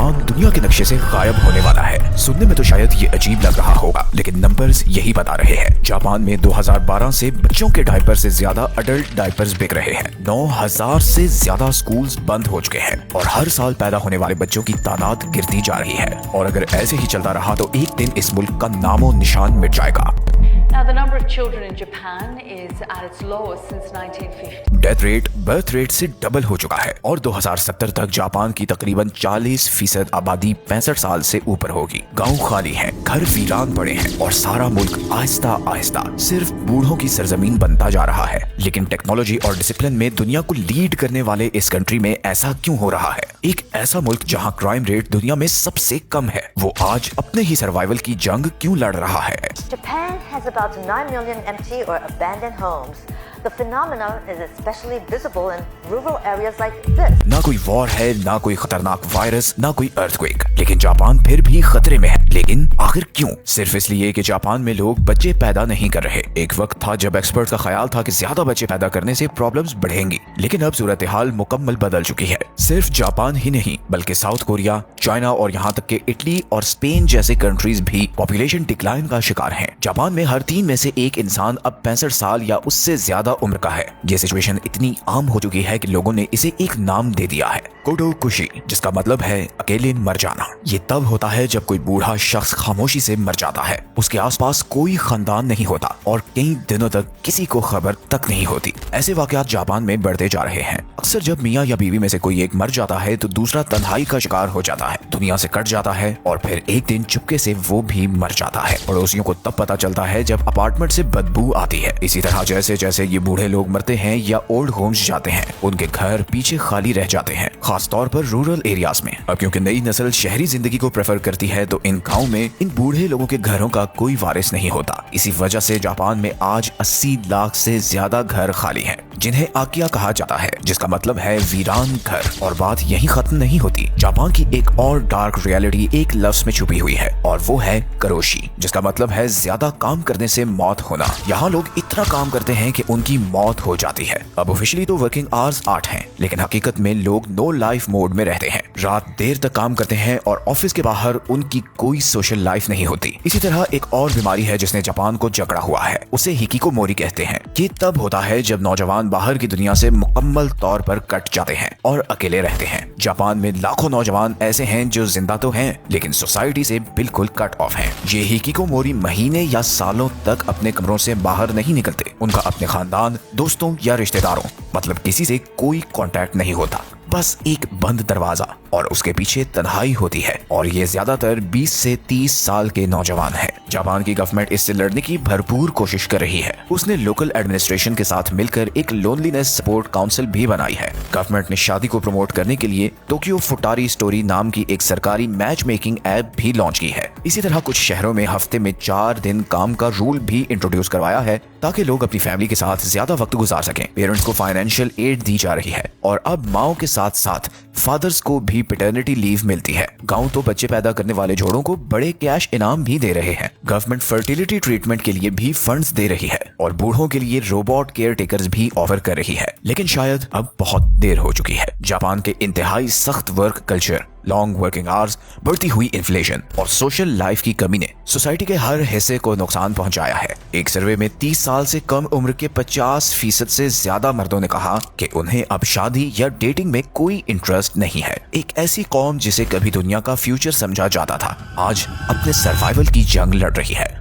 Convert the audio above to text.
Japan दुनिया के नक्शे से गायब होने वाला है। सुनने में तो शायद ये अजीब लग रहा होगा, लेकिन नंबर्स यही बता रहे हैं। जापान में 2012 से बच्चों के डायपर से ज्यादा अडल्ट डायपर्स बिक रहे हैं। 9000 से ज्यादा स्कूल्स बंद हो चुके हैं और हर साल पैदा होने वाले बच्चों की तादाद गिरती जा रही है। और अगर ऐसे ही चलता रहा तो एक दिन इस मुल्क का नामो निशान मिट जाएगा। Now, the number of children in Japan is at its lowest since 1950. Death rate birth rate से डबल हो चुका है और 2070 तक जापान की तकरीबन 40% आबादी 65 साल से ऊपर होगी। गांव खाली हैं, घर वीरान पड़े हैं और सारा मुल्क आहिस्ता आहिस्ता सिर्फ बूढ़ों की सरजमीन बनता जा रहा है। लेकिन टेक्नोलॉजी और डिसिप्लिन में दुनिया को लीड करने वाले इस कंट्री में ऐसा क्यों हो रहा है? एक ऐसा मुल्क जहां क्राइम रेट दुनिया में सबसे कम है, वो आज अपने ही सर्वाइवल की जंग क्यों लड़ रहा है? Japan has about 9 million empty or abandoned homes. The phenomenon is especially visible in rural areas like this. ना कोई वॉर है, ना कोई खतरनाक वायरस, ना कोई अर्थक्वेक, लेकिन जापान फिर भी खतरे में है। लेकिन आखिर क्यों? सिर्फ इसलिए कि जापान में लोग बच्चे पैदा नहीं कर रहे। एक वक्त था जब एक्सपर्ट का ख्याल था कि ज्यादा बच्चे पैदा करने से प्रॉब्लम्स बढ़ेंगी, लेकिन अब सूरत हाल मुकम्मल बदल चुकी है। सिर्फ जापान ही नहीं बल्कि साउथ कोरिया, चाइना और यहाँ तक के इटली और स्पेन जैसे कंट्रीज भी पॉपुलेशन डिक्लाइन का शिकार हैं। जापान में हर 3 में से 1 इंसान अब 65 साल या उससे ज्यादा उम्र का है। ये सिचुएशन इतनी आम हो चुकी है कि लोगों ने इसे एक नाम दे दिया है, कोडोकुशी, जिसका मतलब है अकेले मर जाना। ये तब होता है जब कोई बूढ़ा शख्स खामोशी से मर जाता है, उसके आसपास कोई खानदान नहीं होता और कई दिनों तक किसी को खबर तक नहीं होती। ऐसे वाकयात जापान में बढ़ते जा रहे हैं। अक्सर जब मियाँ या बीवी में से कोई एक मर जाता है तो दूसरा तन्हाई का शिकार हो जाता है, दुनिया से कट जाता है और फिर एक दिन चुपके से वो भी मर जाता है। पड़ोसियों को तब पता चलता है जब अपार्टमेंट से बदबू आती है। इसी तरह जैसे जैसे ये बूढ़े लोग मरते हैं या ओल्ड होम्स जाते हैं, उनके घर पीछे खाली रह जाते हैं, खास तौर पर रूरल एरियाज में। अब क्योंकि नई नस्ल शहरी जिंदगी को प्रेफर करती है तो इन गाँव में इन बूढ़े लोगों के घरों का कोई वारिस नहीं होता। इसी वजह से जापान में आज 80 लाख से ज्यादा घर खाली हैं, जिन्हें आकिया कहा जाता है, जिसका मतलब है वीरान घर। और बात यहीं खत्म नहीं होती। जापान की एक और डार्क रियलिटी एक लफ्ज में छुपी हुई है और वो है करोशी, जिसका मतलब है ज्यादा काम करने से मौत होना। यहाँ लोग इतना काम करते हैं कि उनकी मौत हो जाती है। अब ऑफिशियली तो वर्किंग आवर्स 8 हैं, लेकिन हकीकत में लोग नो लाइफ मोड में रहते हैं। रात देर तक काम करते हैं और ऑफिस के बाहर उनकी कोई सोशल लाइफ नहीं होती। इसी तरह एक और बीमारी है जिसने जापान को जकड़ा हुआ है, उसे हिकिकोमोरी कहते हैं। ये तब होता है जब नौजवान बाहर की दुनिया से मुकम्मल तौर पर कट जाते हैं और अकेले रहते हैं। जापान में लाखों नौजवान ऐसे हैं जो जिंदा तो हैं, लेकिन सोसाइटी से बिल्कुल कट ऑफ हैं। ये हिकिकोमोरी महीने या सालों तक अपने कमरों से बाहर नहीं निकलते। उनका अपने खानदान, दोस्तों या रिश्तेदारों, मतलब किसी से कोई कांटेक्ट नहीं होता। बस एक बंद दरवाजा और उसके पीछे तन्हाई होती है। और ये ज्यादातर 20 से 30 साल के नौजवान हैं। जापान की गवर्नमेंट इससे लड़ने की भरपूर कोशिश कर रही है। उसने लोकल एडमिनिस्ट्रेशन के साथ मिलकर एक लोनलीनेस सपोर्ट काउंसिल भी बनाई है। गवर्नमेंट ने शादी को प्रमोट करने के लिए टोक्यो फुटारी स्टोरी नाम की एक सरकारी मैच मेकिंग ऐप भी लॉन्च की है। इसी तरह कुछ शहरों में हफ्ते में 4 दिन काम का रूल भी इंट्रोड्यूस करवाया है, ताकि लोग अपनी फैमिली के साथ ज्यादा वक्त गुजार सकें। पेरेंट्स को फाइनेंशियल एड दी जा रही है और अब माओ के साथ साथ फादर्स को भी पैटर्निटी लीव मिलती है। गांव तो बच्चे पैदा करने वाले जोड़ों को बड़े कैश इनाम भी दे रहे हैं। गवर्नमेंट फर्टिलिटी ट्रीटमेंट के लिए भी फंड्स दे रही है और बूढ़ों के लिए रोबोट केयर टेकर्स भी ऑफर कर रही है। लेकिन शायद अब बहुत देर हो चुकी है। जापान के इंतहाई सख्त work culture, long working hours, बढ़ती हुई इन्फ्लेशन और सोशल लाइफ की कमी ने सोसाइटी के हर हिस्से को नुकसान पहुंचाया है। एक सर्वे में 30 साल से कम उम्र के 50% से ज्यादा मर्दों ने कहा कि उन्हें अब शादी या डेटिंग में कोई इंटरेस्ट नहीं है। एक ऐसी कौम जिसे कभी दुनिया का फ्यूचर समझा जाता था, आज अपने सर्वाइवल की जंग लड़ रही है।